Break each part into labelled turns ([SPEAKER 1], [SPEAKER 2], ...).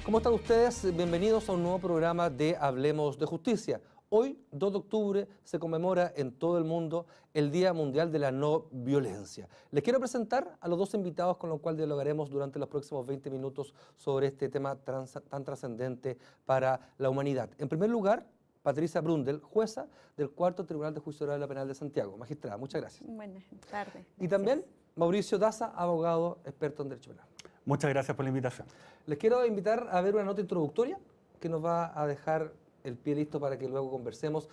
[SPEAKER 1] ¿Cómo están ustedes? Bienvenidos a un nuevo programa de Hablemos de Justicia. Hoy, 2 de octubre, se conmemora en todo el mundo el Día Mundial de la No Violencia. Les quiero presentar a los 2 invitados con los cuales dialogaremos durante los próximos 20 minutos sobre este tema tan trascendente para la humanidad. En primer lugar, Patricia Brundel, jueza del 4º Tribunal de Juicio Oral Penal de Santiago. Magistrada, muchas gracias.
[SPEAKER 2] Buenas tardes. Gracias.
[SPEAKER 1] Y también Mauricio Daza, abogado experto en Derecho Penal.
[SPEAKER 3] Muchas gracias por la invitación.
[SPEAKER 1] Les quiero invitar a ver una nota introductoria que nos va a dejar el pie listo para que luego conversemos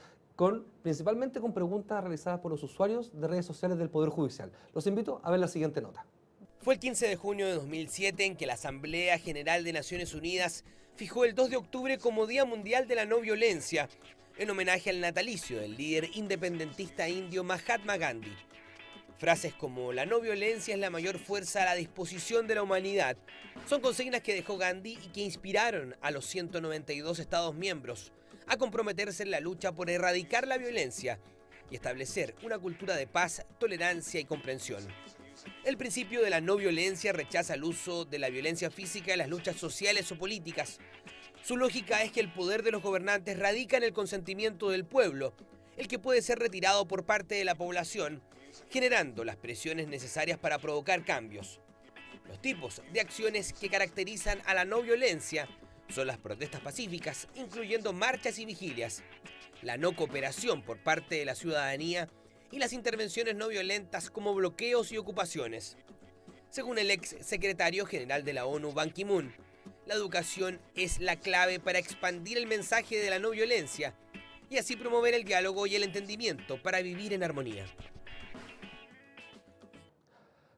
[SPEAKER 1] principalmente con preguntas realizadas por los usuarios de redes sociales del Poder Judicial. Los invito a ver la siguiente nota.
[SPEAKER 4] Fue el 15 de junio de 2007 en que la Asamblea General de Naciones Unidas fijó el 2 de octubre como Día Mundial de la No Violencia, en homenaje al natalicio del líder independentista indio Mahatma Gandhi. Frases como "la no violencia es la mayor fuerza a la disposición de la humanidad" son consignas que dejó Gandhi y que inspiraron a los 192 Estados miembros a comprometerse en la lucha por erradicar la violencia y establecer una cultura de paz, tolerancia y comprensión. El principio de la no violencia rechaza el uso de la violencia física en las luchas sociales o políticas. Su lógica es que el poder de los gobernantes radica en el consentimiento del pueblo, el que puede ser retirado por parte de la población, generando las presiones necesarias para provocar cambios. Los tipos de acciones que caracterizan a la no violencia son las protestas pacíficas, incluyendo marchas y vigilias, la no cooperación por parte de la ciudadanía y las intervenciones no violentas como bloqueos y ocupaciones. Según el ex secretario general de la ONU, Ban Ki-moon, la educación es la clave para expandir el mensaje de la no violencia y así promover el diálogo y el entendimiento para vivir en armonía.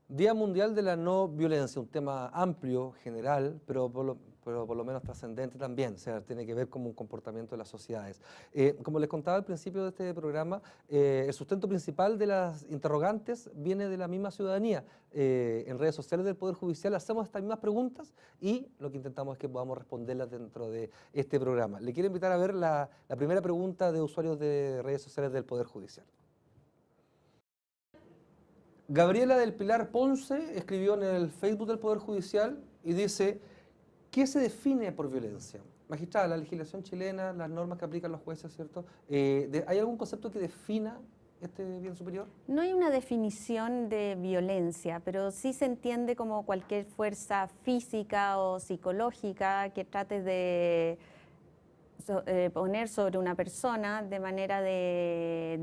[SPEAKER 1] Día Mundial de la No Violencia, un tema amplio, general, pero por lo menos trascendente también, o sea, tiene que ver con un comportamiento de las sociedades. Como les contaba al principio de este programa, el sustento principal de las interrogantes viene de la misma ciudadanía. En redes sociales del Poder Judicial hacemos estas mismas preguntas y lo que intentamos es que podamos responderlas dentro de este programa. Le quiero invitar a ver la primera pregunta de usuarios de redes sociales del Poder Judicial. Gabriela del Pilar Ponce escribió en el Facebook del Poder Judicial y dice: ¿qué se define por violencia? Magistrada, la legislación chilena, las normas que aplican los jueces, ¿cierto? ¿Hay algún concepto que defina este bien superior?
[SPEAKER 2] No hay una definición de violencia, pero sí se entiende como cualquier fuerza física o psicológica que trate de poner sobre una persona de manera de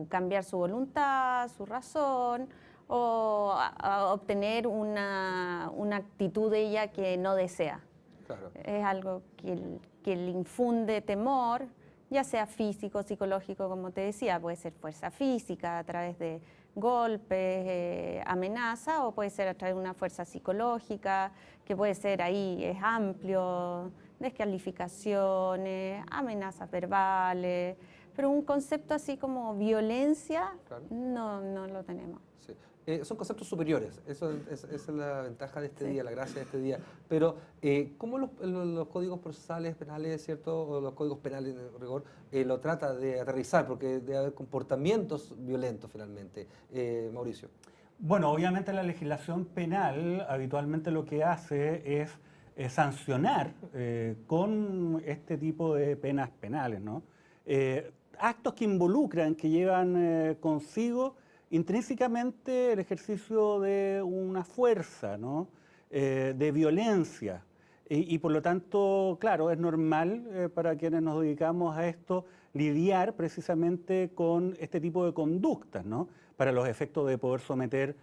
[SPEAKER 2] cambiar su voluntad, su razón, o a obtener una actitud de ella que no desea.
[SPEAKER 1] Claro.
[SPEAKER 2] Es algo que le infunde temor, ya sea físico, psicológico, como te decía, puede ser fuerza física a través de golpes, amenaza, o puede ser a través de una fuerza psicológica, que puede ser ahí, es amplio, descalificaciones, amenazas verbales, pero un concepto así como violencia, claro, no lo tenemos.
[SPEAKER 1] Sí. Son conceptos superiores, esa es la ventaja de este día, la gracia de este día. Pero, ¿cómo los códigos procesales penales, ¿cierto?, o los códigos penales en rigor, lo trata de aterrizar? Porque debe haber comportamientos violentos finalmente. Mauricio.
[SPEAKER 3] Bueno, obviamente la legislación penal habitualmente lo que hace es sancionar con este tipo de penas penales, ¿no? Actos que involucran, que llevan consigo intrínsecamente el ejercicio de una fuerza, ¿no? De violencia. Y por lo tanto, claro, es normal para quienes nos dedicamos a esto lidiar precisamente con este tipo de conductas, ¿no? Para los efectos de poder someter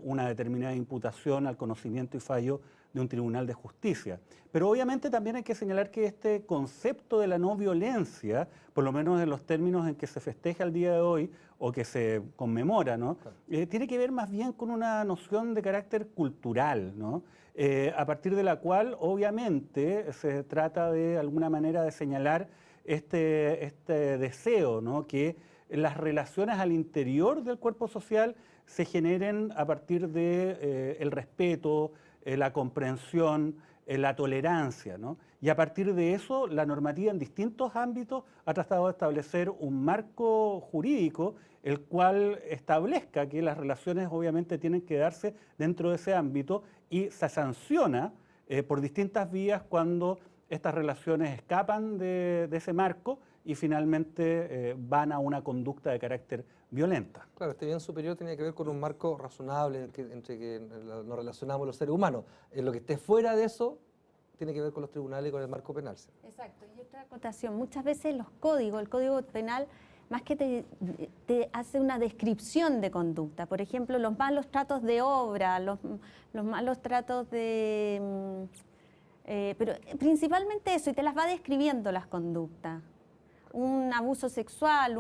[SPEAKER 3] una determinada imputación al conocimiento y fallo de un tribunal de justicia. Pero obviamente también hay que señalar que este concepto de la no violencia, por lo menos en los términos en que se festeja el día de hoy o que se conmemora, ¿no? Tiene que ver más bien con una noción de carácter cultural, ¿no? A partir de la cual obviamente se trata de alguna manera de señalar este deseo, ¿no? Que las relaciones al interior del cuerpo social se generen a partir de el respeto, la comprensión, la tolerancia, ¿no? Y a partir de eso, la normativa en distintos ámbitos ha tratado de establecer un marco jurídico el cual establezca que las relaciones obviamente tienen que darse dentro de ese ámbito y se sanciona por distintas vías cuando estas relaciones escapan de ese marco y finalmente van a una conducta de carácter violenta.
[SPEAKER 1] Claro, este bien superior tiene que ver con un marco razonable entre que nos relacionamos los seres humanos. En lo que esté fuera de eso tiene que ver con los tribunales y con el marco penal.
[SPEAKER 2] Exacto. Y otra acotación, muchas veces el código penal, más que te hace una descripción de conducta. Por ejemplo, los malos tratos de obra, los malos tratos de... pero principalmente eso, y te las va describiendo las conductas. Un abuso sexual,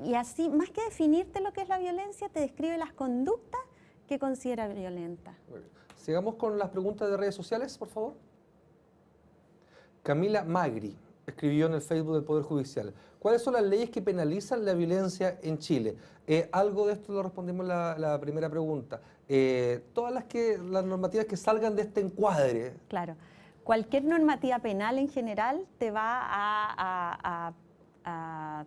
[SPEAKER 2] y así, más que definirte lo que es la violencia, te describe las conductas que considera violenta.
[SPEAKER 1] Sigamos con las preguntas de redes sociales, por favor. Camila Magri escribió en el Facebook del Poder Judicial: ¿cuáles son las leyes que penalizan la violencia en Chile? Algo de esto lo respondimos en la primera pregunta. Todas las normativas que salgan de este encuadre.
[SPEAKER 2] Claro. Cualquier normativa penal en general te va a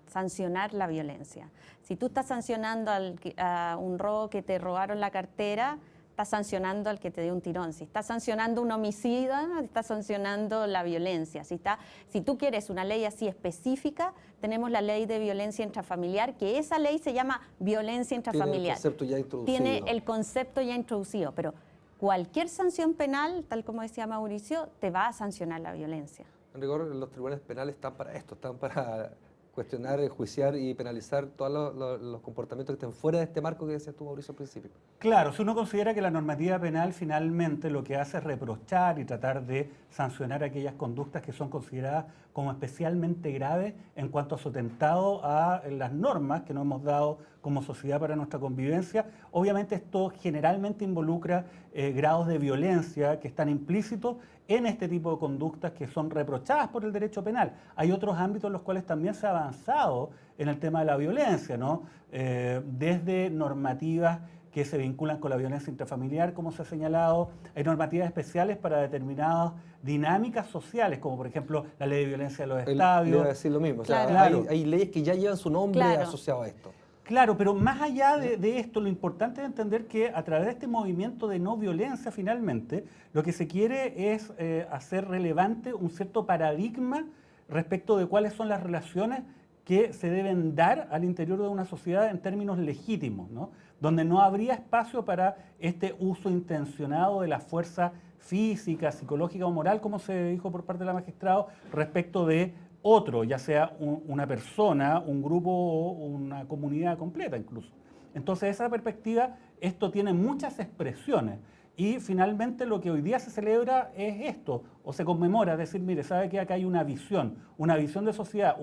[SPEAKER 2] sancionar la violencia. Si tú estás sancionando a un robo que te robaron la cartera, estás sancionando al que te dio un tirón. Si estás sancionando un homicida, estás sancionando la violencia. Si tú quieres una ley así específica, tenemos la ley de violencia intrafamiliar, que esa ley se llama violencia intrafamiliar.
[SPEAKER 1] Tiene el concepto ya introducido.
[SPEAKER 2] Tiene el concepto ya introducido, pero cualquier sanción penal, tal como decía Mauricio, te va a sancionar la violencia.
[SPEAKER 1] En rigor, los tribunales penales están para esto, están para cuestionar, enjuiciar y penalizar todos los comportamientos que estén fuera de este marco que decías tú, Mauricio, al principio.
[SPEAKER 3] Claro, si uno considera que la normativa penal finalmente lo que hace es reprochar y tratar de sancionar aquellas conductas que son consideradas como especialmente graves en cuanto a su atentado a las normas que nos hemos dado como sociedad para nuestra convivencia, obviamente esto generalmente involucra grados de violencia que están implícitos en este tipo de conductas que son reprochadas por el derecho penal. Hay otros ámbitos en los cuales también se ha avanzado en el tema de la violencia, ¿no? Desde normativas que se vinculan con la violencia intrafamiliar, como se ha señalado, hay normativas especiales para determinadas dinámicas sociales, como por ejemplo la ley de violencia de los estadios.
[SPEAKER 1] Le voy a decir lo mismo,
[SPEAKER 2] Claro.
[SPEAKER 1] o sea, hay leyes que ya llevan su nombre asociado a esto.
[SPEAKER 3] Claro, pero más allá de esto, lo importante es entender que a través de este movimiento de no violencia, finalmente, lo que se quiere es hacer relevante un cierto paradigma respecto de cuáles son las relaciones que se deben dar al interior de una sociedad en términos legítimos, ¿no? Donde no habría espacio para este uso intencionado de la fuerza física, psicológica o moral, como se dijo por parte de la magistrado, respecto de otro, ya sea una persona, un grupo o una comunidad completa incluso. Entonces, esa perspectiva, esto tiene muchas expresiones y finalmente lo que hoy día se celebra es esto, o se conmemora, es decir, mire, sabe que acá hay una visión de sociedad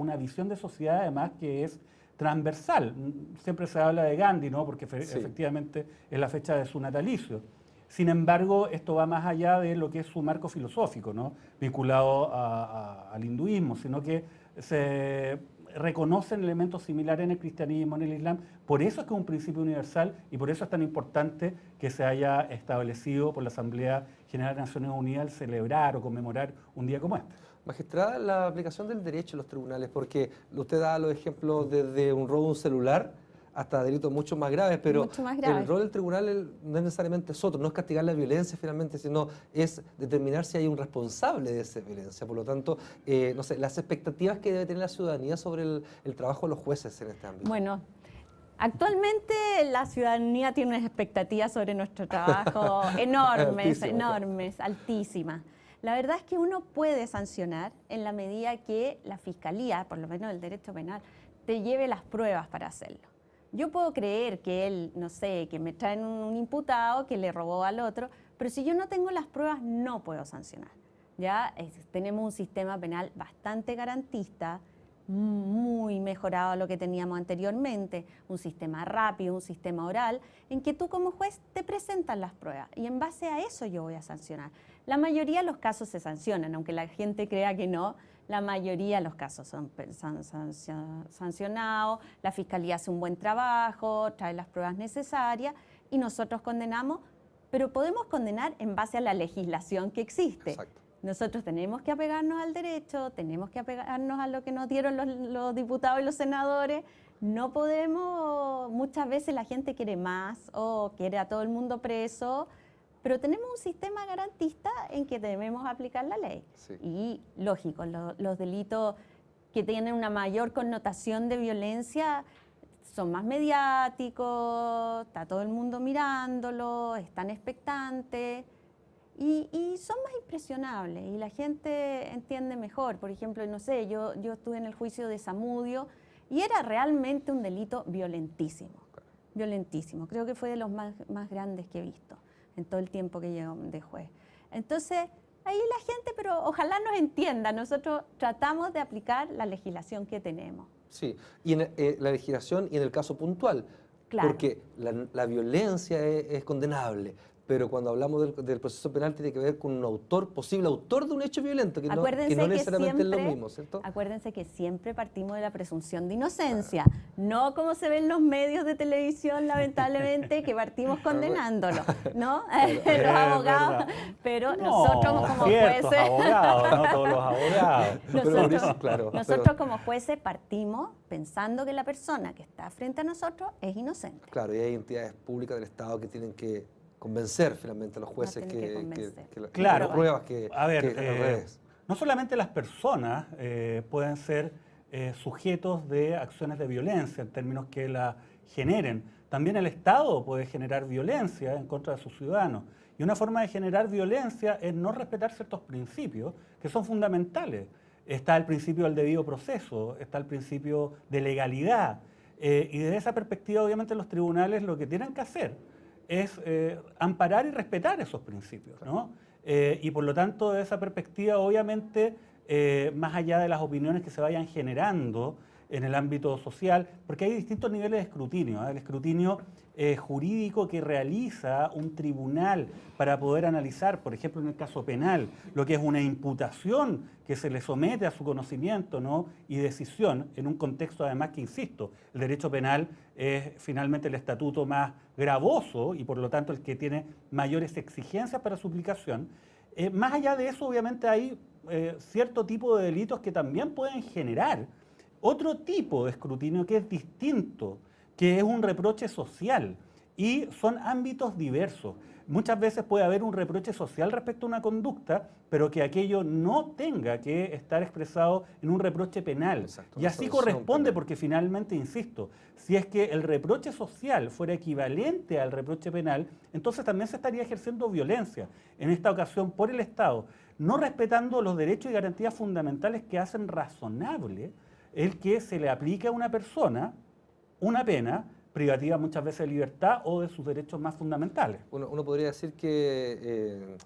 [SPEAKER 3] además que es transversal. Siempre se habla de Gandhi, ¿no? Porque efectivamente es la fecha de su natalicio. Sin embargo, esto va más allá de lo que es su marco filosófico, ¿no? Vinculado al hinduismo, sino que se reconocen elementos similares en el cristianismo, en el islam. Por eso es que es un principio universal y por eso es tan importante que se haya establecido por la Asamblea General de Naciones Unidas el celebrar o conmemorar un día como este.
[SPEAKER 1] Magistrada, la aplicación del derecho en los tribunales, porque usted da los ejemplos desde un robo de un celular hasta delitos mucho más graves, pero el rol del tribunal no es necesariamente otro, no es castigar la violencia finalmente, sino es determinar si hay un responsable de esa violencia. Por lo tanto, no sé, las expectativas que debe tener la ciudadanía sobre el trabajo de los jueces en este ámbito.
[SPEAKER 2] Bueno, actualmente la ciudadanía tiene unas expectativas sobre nuestro trabajo enormes, altísimas. La verdad es que uno puede sancionar en la medida que la Fiscalía, por lo menos el derecho penal, te lleve las pruebas para hacerlo. Yo puedo creer que él, no sé, que me traen un imputado que le robó al otro, pero si yo no tengo las pruebas no puedo sancionar. Ya tenemos un sistema penal bastante garantista, muy mejorado a lo que teníamos anteriormente, un sistema rápido, un sistema oral, en que tú como juez te presentas las pruebas y en base a eso yo voy a sancionar. La mayoría de los casos se sancionan, aunque la gente crea que no, la mayoría de los casos son sancionados, la Fiscalía hace un buen trabajo, trae las pruebas necesarias y nosotros condenamos, pero podemos condenar en base a la legislación que existe.
[SPEAKER 1] Exacto.
[SPEAKER 2] Nosotros tenemos que apegarnos al derecho, tenemos que apegarnos a lo que nos dieron los diputados y los senadores. No podemos, muchas veces la gente quiere más o quiere a todo el mundo preso pero tenemos un sistema garantista en que debemos aplicar la ley.
[SPEAKER 1] Sí.
[SPEAKER 2] Y lógico, los delitos que tienen una mayor connotación de violencia son más mediáticos, está todo el mundo mirándolo, están expectantes y son más impresionables y la gente entiende mejor. Por ejemplo, no sé, yo estuve en el juicio de Zamudio y era realmente un delito violentísimo, violentísimo. Creo que fue de los más grandes que he visto en todo el tiempo que llevo de juez. Entonces, ahí la gente, pero ojalá nos entienda, nosotros tratamos de aplicar la legislación que tenemos.
[SPEAKER 1] Sí, y en la legislación y en el caso puntual,
[SPEAKER 2] Claro.
[SPEAKER 1] porque la violencia es condenable, pero cuando hablamos del proceso penal tiene que ver con un autor, posible autor de un hecho violento, que no necesariamente es lo mismo, ¿cierto?
[SPEAKER 2] Acuérdense que siempre partimos de la presunción de inocencia, no como se ve en los medios de televisión, lamentablemente, que partimos condenándolo, ¿no? Los abogados, pero nosotros como jueces...
[SPEAKER 3] abogados, no todos los abogados.
[SPEAKER 2] Nosotros como jueces partimos pensando que la persona que está frente a nosotros es inocente.
[SPEAKER 1] Claro, y hay entidades públicas del Estado que tienen que convencer finalmente a los jueces
[SPEAKER 3] claro,
[SPEAKER 1] pruebas que
[SPEAKER 3] a ver,
[SPEAKER 1] al revés.
[SPEAKER 3] No solamente las personas pueden ser sujetos de acciones de violencia en términos que la generen, también el Estado puede generar violencia en contra de sus ciudadanos. Y una forma de generar violencia es no respetar ciertos principios que son fundamentales. Está el principio del debido proceso, está el principio de legalidad. Y desde esa perspectiva, obviamente, los tribunales lo que tienen que hacer es amparar y respetar esos principios, ¿no? Y por lo tanto, de esa perspectiva, obviamente, más allá de las opiniones que se vayan generando en el ámbito social, porque hay distintos niveles de escrutinio, ¿eh? El escrutinio jurídico que realiza un tribunal para poder analizar, por ejemplo, en el caso penal, lo que es una imputación que se le somete a su conocimiento, ¿no? Y decisión, en un contexto además que, insisto, el derecho penal es finalmente el estatuto más gravoso y por lo tanto el que tiene mayores exigencias para su aplicación. Más allá de eso, obviamente hay cierto tipo de delitos que también pueden generar otro tipo de escrutinio que es distinto, que es un reproche social, y son ámbitos diversos. Muchas veces puede haber un reproche social respecto a una conducta, pero que aquello no tenga que estar expresado en un reproche penal.
[SPEAKER 1] Exacto,
[SPEAKER 3] y así corresponde penal. Porque finalmente, insisto, si es que el reproche social fuera equivalente al reproche penal, entonces también se estaría ejerciendo violencia, en esta ocasión por el Estado, no respetando los derechos y garantías fundamentales que hacen razonable el que se le aplique a una persona una pena privativa muchas veces de libertad o de sus derechos más fundamentales.
[SPEAKER 1] Uno podría decir que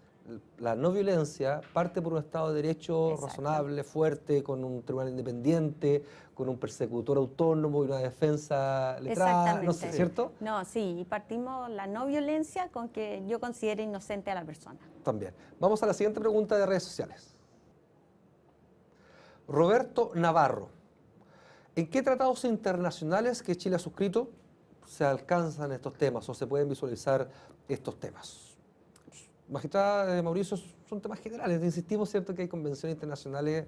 [SPEAKER 1] la no violencia parte por un Estado de Derecho razonable, fuerte, con un tribunal independiente, con un persecutor autónomo y una defensa letrada, no sé, ¿cierto?
[SPEAKER 2] No, sí, y partimos la no violencia con que yo considere inocente a la persona.
[SPEAKER 1] También. Vamos a la siguiente pregunta de redes sociales. Roberto Navarro. ¿En qué tratados internacionales que Chile ha suscrito se alcanzan estos temas o se pueden visualizar estos temas? Magistrada Mauricio, son temas generales. Insistimos, ¿cierto?, que hay convenciones internacionales,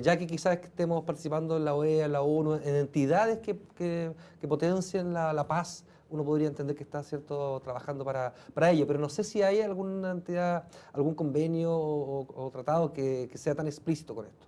[SPEAKER 1] ya que quizás estemos participando en la OEA, en la ONU, en entidades que potencien la paz. Uno podría entender que está, ¿cierto?, trabajando para ello, pero no sé si hay alguna entidad, algún convenio o tratado que sea tan explícito con esto.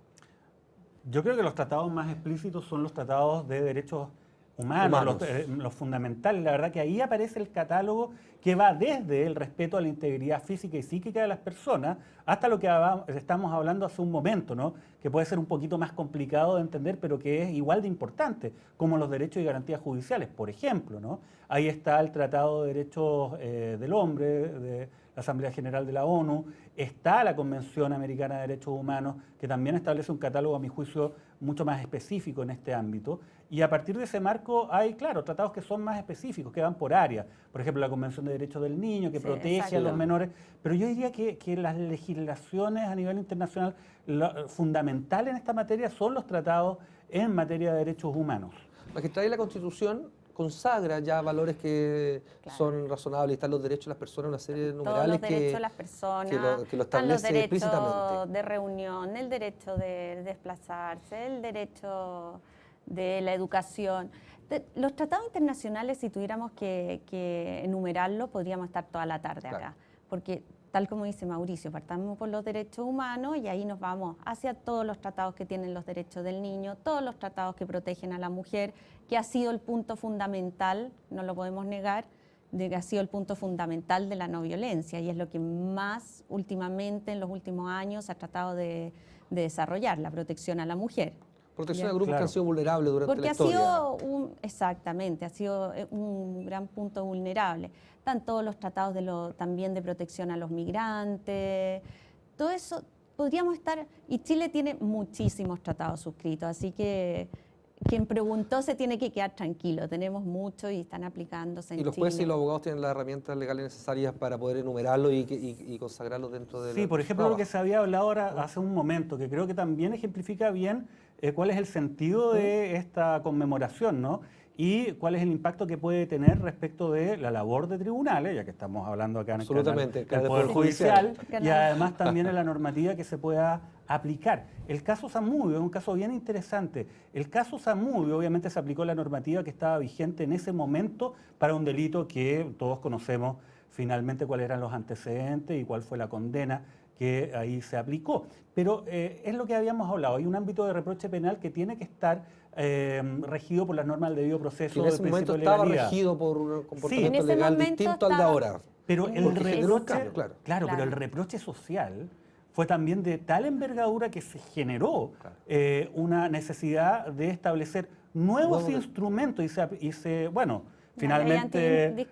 [SPEAKER 3] Yo creo que los tratados más explícitos son los tratados de derechos humanos. Los fundamentales. La verdad que ahí aparece el catálogo que va desde el respeto a la integridad física y psíquica de las personas hasta lo que estamos hablando hace un momento, ¿no? Que puede ser un poquito más complicado de entender, pero que es igual de importante, como los derechos y garantías judiciales, por ejemplo, ¿no? Ahí está el Tratado de Derechos del Hombre de la Asamblea General de la ONU, está la Convención Americana de Derechos Humanos, que también establece un catálogo, a mi juicio, mucho más específico en este ámbito. Y a partir de ese marco hay, claro, tratados que son más específicos, que van por área. Por ejemplo, la Convención de Derechos del Niño, que protege a los menores. Pero yo diría que las legislaciones a nivel internacional fundamentales en esta materia son los tratados en materia de derechos humanos.
[SPEAKER 1] Magistrada, y la Constitución consagra ya valores que son razonables, están los derechos de las personas, una serie de numerales
[SPEAKER 2] los derechos de las personas,
[SPEAKER 1] que lo establece explícitamente.
[SPEAKER 2] El derecho de reunión, el derecho de desplazarse, el derecho de la educación. Los tratados internacionales, si tuviéramos que enumerarlos, podríamos estar toda la tarde acá. porque tal como dice Mauricio, partamos por los derechos humanos y ahí nos vamos hacia todos los tratados que tienen los derechos del niño, todos los tratados que protegen a la mujer, que ha sido el punto fundamental, no lo podemos negar, de que ha sido el punto fundamental de la no violencia y es lo que más últimamente, en los últimos años, ha tratado de desarrollar, la protección a la mujer.
[SPEAKER 1] Protección a grupos que han sido vulnerables durante la historia.
[SPEAKER 2] Exactamente, ha sido un gran punto vulnerable. Están todos los tratados también de protección a los migrantes, todo eso podríamos estar, y Chile tiene muchísimos tratados suscritos, así que quien preguntó se tiene que quedar tranquilo, tenemos mucho y están aplicándose en Chile.
[SPEAKER 1] Y los jueces y los abogados tienen las herramientas legales necesarias para poder enumerarlo y consagrarlo dentro de...
[SPEAKER 3] Sí, por ejemplo, lo que se había hablado ahora hace un momento, que creo que también ejemplifica bien cuál es el sentido de esta conmemoración, ¿no? Y cuál es el impacto que puede tener respecto de la labor de tribunales, ya que estamos hablando acá en el Poder Judicial, y además también en la normativa que se pueda aplicar. El caso Zamudio es un caso bien interesante. El caso Zamudio obviamente se aplicó la normativa que estaba vigente en ese momento para un delito que todos conocemos finalmente cuáles eran los antecedentes y cuál fue la condena que ahí se aplicó. Pero es lo que habíamos hablado, hay un ámbito de reproche penal que tiene que estar regido por las normas del debido proceso.
[SPEAKER 1] En ese momento estaba regido por un comportamiento legal distinto al de ahora.
[SPEAKER 3] Pero el reproche, pero el reproche social fue también de tal envergadura que se generó una necesidad de establecer nuevos instrumentos finalmente,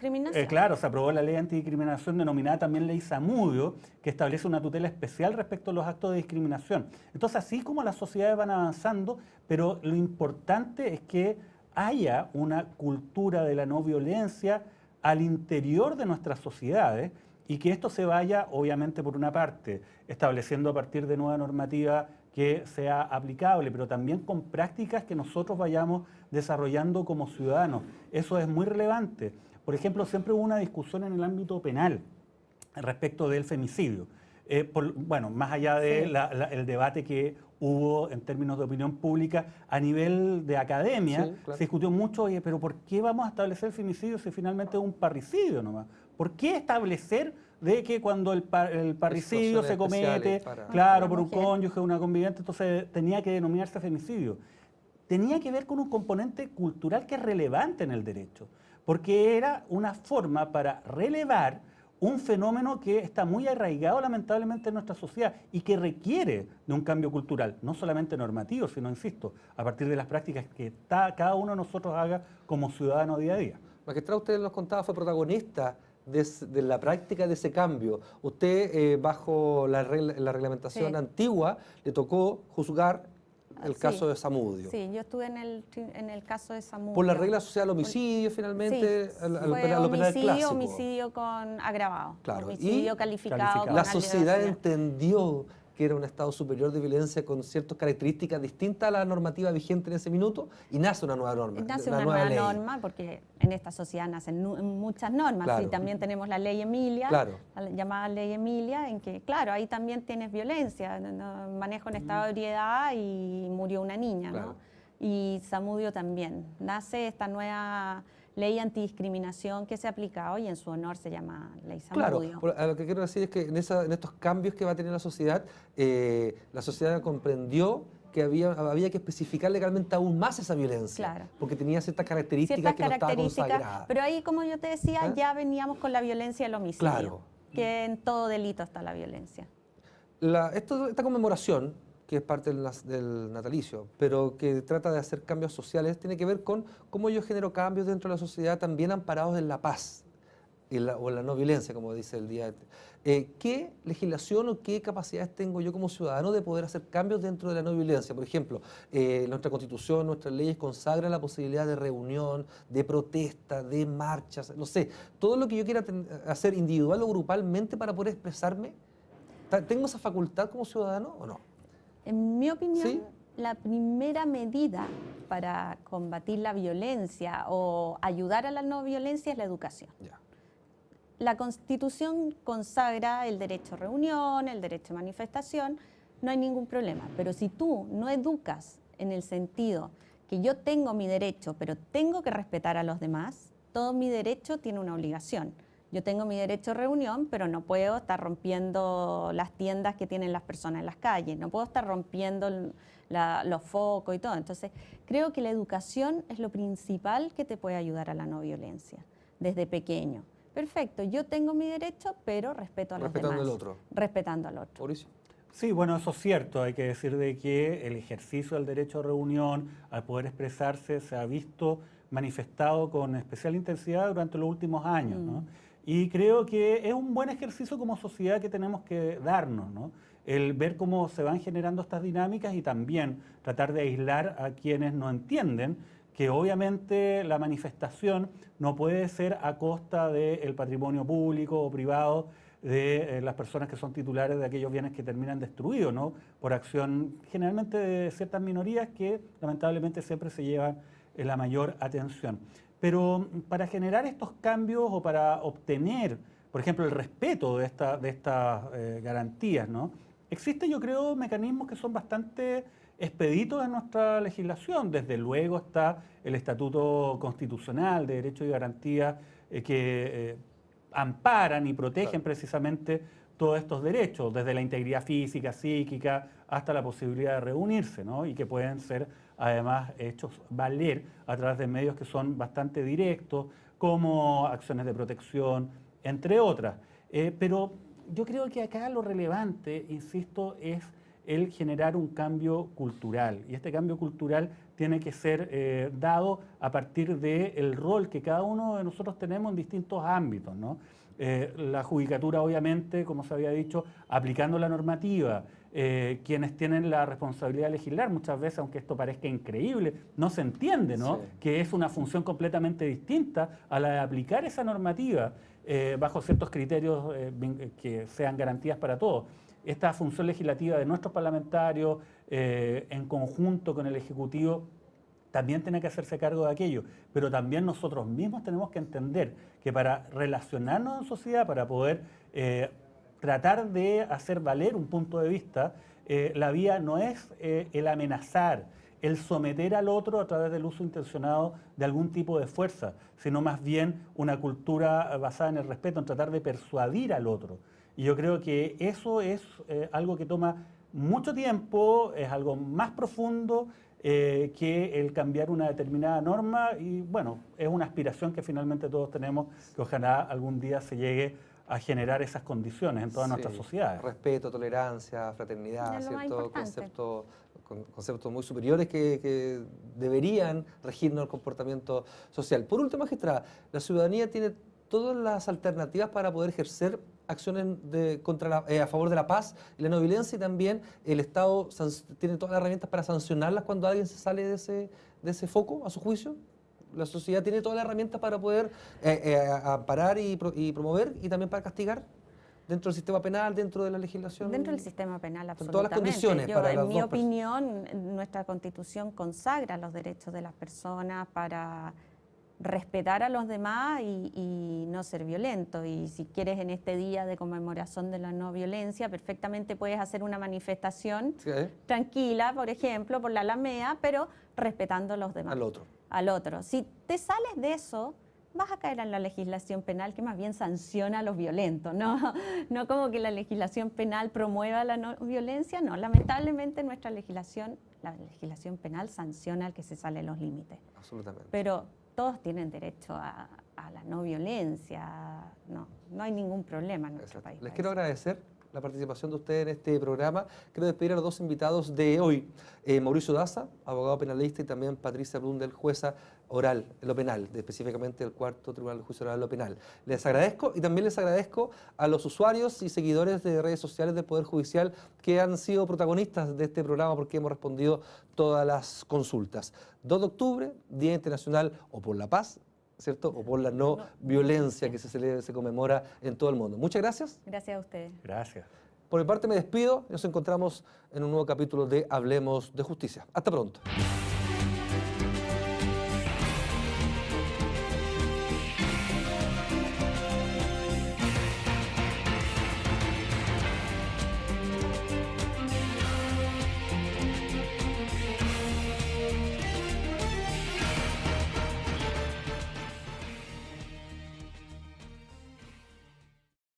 [SPEAKER 3] claro, se aprobó la ley antidiscriminación denominada también ley Zamudio, que establece una tutela especial respecto a los actos de discriminación. Entonces, así como las sociedades van avanzando, pero lo importante es que haya una cultura de la no violencia al interior de nuestras sociedades y que esto se vaya, obviamente, por una parte, estableciendo a partir de nueva normativa que sea aplicable, pero también con prácticas que nosotros vayamos desarrollando como ciudadanos. Eso es muy relevante. Por ejemplo, siempre hubo una discusión en el ámbito penal respecto del femicidio. Más allá del debate que hubo en términos de opinión pública a nivel de academia, se discutió mucho, oye, pero ¿por qué vamos a establecer el femicidio si finalmente es un parricidio nomás? ¿Por qué establecer de que cuando el parricidio se comete, por un cónyuge, una conviviente, entonces tenía que denominarse femicidio? Tenía que ver con un componente cultural que es relevante en el derecho, porque era una forma para relevar un fenómeno que está muy arraigado lamentablemente en nuestra sociedad y que requiere de un cambio cultural, no solamente normativo, sino, insisto, a partir de las prácticas que cada uno de nosotros haga como ciudadano día a día.
[SPEAKER 1] Magistrado, usted nos contaba, fue protagonista de la práctica de ese cambio. Usted, bajo la reglamentación antigua, le tocó juzgar el caso de Zamudio.
[SPEAKER 2] Sí, yo estuve en el caso de Zamudio.
[SPEAKER 1] Por la regla social homicidio, finalmente,
[SPEAKER 2] lo penal clásico. Homicidio con agravado.
[SPEAKER 1] Claro.
[SPEAKER 2] Homicidio calificado.
[SPEAKER 1] La sociedad entendió que era un estado superior de violencia con ciertas características distintas a la normativa vigente en ese minuto y nace una nueva norma.
[SPEAKER 2] Nace una nueva norma porque en esta sociedad nacen muchas normas y también tenemos la ley Emilia, la llamada ley Emilia, en que, ahí también tienes violencia, manejo en estado de ebriedad y murió una niña, ¿no? Y Zamudio también. Nace esta nueva ley antidiscriminación que se aplica hoy, en su honor se llama ley Zamudio.
[SPEAKER 1] Claro, lo que quiero decir es que en estos cambios que va a tener la sociedad comprendió que había que especificar legalmente aún más esa violencia, porque tenía ciertas características que no estaban consagradas.
[SPEAKER 2] Pero ahí, como yo te decía, ya veníamos con la violencia del homicidio, que en todo delito está la violencia.
[SPEAKER 1] Esta conmemoración, que es parte del natalicio, pero que trata de hacer cambios sociales, tiene que ver con cómo yo genero cambios dentro de la sociedad también amparados en la paz o en la no violencia, como dice el día. ¿Qué legislación o qué capacidades tengo yo como ciudadano de poder hacer cambios dentro de la no violencia? Por ejemplo, nuestra Constitución, nuestras leyes consagran la posibilidad de reunión, de protesta, de marchas, no sé, todo lo que yo quiera hacer individual o grupalmente para poder expresarme. ¿Tengo esa facultad como ciudadano o no?
[SPEAKER 2] En mi opinión, la primera medida para combatir la violencia o ayudar a la no violencia es la educación. La Constitución consagra el derecho a reunión, el derecho a manifestación, no hay ningún problema. Pero si tú no educas en el sentido que yo tengo mi derecho, pero tengo que respetar a los demás, todo mi derecho tiene una obligación. Yo tengo mi derecho a reunión, pero no puedo estar rompiendo las tiendas que tienen las personas en las calles, no puedo estar rompiendo los focos y todo. Entonces, creo que la educación es lo principal que te puede ayudar a la no violencia, desde pequeño. Perfecto, yo tengo mi derecho, pero respeto a los demás.
[SPEAKER 1] Respetando al otro.
[SPEAKER 2] Respetando al otro.
[SPEAKER 1] Mauricio.
[SPEAKER 3] Sí, bueno, eso es cierto. Hay que decir de que el ejercicio del derecho a reunión, al poder expresarse, se ha visto manifestado con especial intensidad durante los últimos años, ¿no? Y creo que es un buen ejercicio como sociedad que tenemos que darnos, ¿no? El ver cómo se van generando estas dinámicas y también tratar de aislar a quienes no entienden que obviamente la manifestación no puede ser a costa del patrimonio público o privado de las personas que son titulares de aquellos bienes que terminan destruidos, ¿no? Por acción generalmente de ciertas minorías que lamentablemente siempre se llevan la mayor atención. Pero para generar estos cambios o para obtener, por ejemplo, el respeto de estas garantías, ¿no? Existen, yo creo, mecanismos que son bastante expeditos en nuestra legislación. Desde luego está el Estatuto Constitucional de Derechos y Garantías que amparan y protegen precisamente todos estos derechos, desde la integridad física, psíquica, hasta la posibilidad de reunirse, ¿no? Y que pueden ser además hechos valer a través de medios que son bastante directos, como acciones de protección, entre otras. Pero yo creo que acá lo relevante, insisto, es el generar un cambio cultural. Y este cambio cultural tiene que ser dado a partir del rol que cada uno de nosotros tenemos en distintos ámbitos, ¿no? La judicatura, obviamente, como se había dicho, aplicando la normativa, quienes tienen la responsabilidad de legislar, muchas veces, aunque esto parezca increíble, no se entiende, ¿no? Sí. Que es una función completamente distinta a la de aplicar esa normativa bajo ciertos criterios que sean garantías para todos. Esta función legislativa de nuestros parlamentarios, en conjunto con el Ejecutivo, también tiene que hacerse cargo de aquello, pero también nosotros mismos tenemos que entender que para relacionarnos en sociedad, para poder tratar de hacer valer un punto de vista, la vía no es el amenazar, el someter al otro a través del uso intencionado de algún tipo de fuerza, sino más bien una cultura basada en el respeto, en tratar de persuadir al otro. Y yo creo que eso es algo que toma mucho tiempo, es algo más profundo que el cambiar una determinada norma y bueno, es una aspiración que finalmente todos tenemos, que ojalá algún día se llegue a generar esas condiciones en todas nuestras sociedades.
[SPEAKER 1] Respeto, tolerancia, fraternidad, ¿cierto? Conceptos muy superiores que deberían regirnos el comportamiento social. Por último, magistrada, la ciudadanía tiene todas las alternativas para poder ejercer acciones a favor de la paz y la no violencia, y también el Estado tiene todas las herramientas para sancionarlas cuando alguien se sale de ese foco, a su juicio. La sociedad tiene todas las herramientas para poder amparar y promover, y también para castigar dentro del sistema penal, dentro de la legislación.
[SPEAKER 2] Dentro del sistema penal, absolutamente.
[SPEAKER 1] Todas las condiciones para las dos.
[SPEAKER 2] En mi opinión, nuestra Constitución consagra los derechos de las personas para respetar a los demás y no ser violento. Y si quieres, en este día de conmemoración de la no violencia, perfectamente puedes hacer una manifestación tranquila, por ejemplo, por la Alameda, pero respetando a los demás. Al otro. Si te sales de eso, vas a caer en la legislación penal, que más bien sanciona a los violentos, no como que la legislación penal promueva la no violencia, no. Lamentablemente nuestra legislación, la legislación penal sanciona al que se sale de los límites.
[SPEAKER 1] Absolutamente.
[SPEAKER 2] Pero todos tienen derecho a la no violencia, no hay ningún problema en nuestro país.
[SPEAKER 1] Les quiero agradecer la participación de ustedes en este programa. Quiero despedir a los dos invitados de hoy, Mauricio Daza, abogado penalista, y también Patricia Blundell, jueza oral en lo penal, específicamente del Cuarto Tribunal de Juicio Oral en lo Penal. Les agradezco, y también les agradezco a los usuarios y seguidores de redes sociales del Poder Judicial que han sido protagonistas de este programa, porque hemos respondido todas las consultas. 2 de octubre, Día Internacional o por la Paz, ¿cierto? O por la no violencia que se conmemora en todo el mundo. Muchas gracias.
[SPEAKER 2] Gracias a ustedes.
[SPEAKER 3] Gracias.
[SPEAKER 1] Por mi parte me despido. Nos encontramos en un nuevo capítulo de Hablemos de Justicia. Hasta pronto.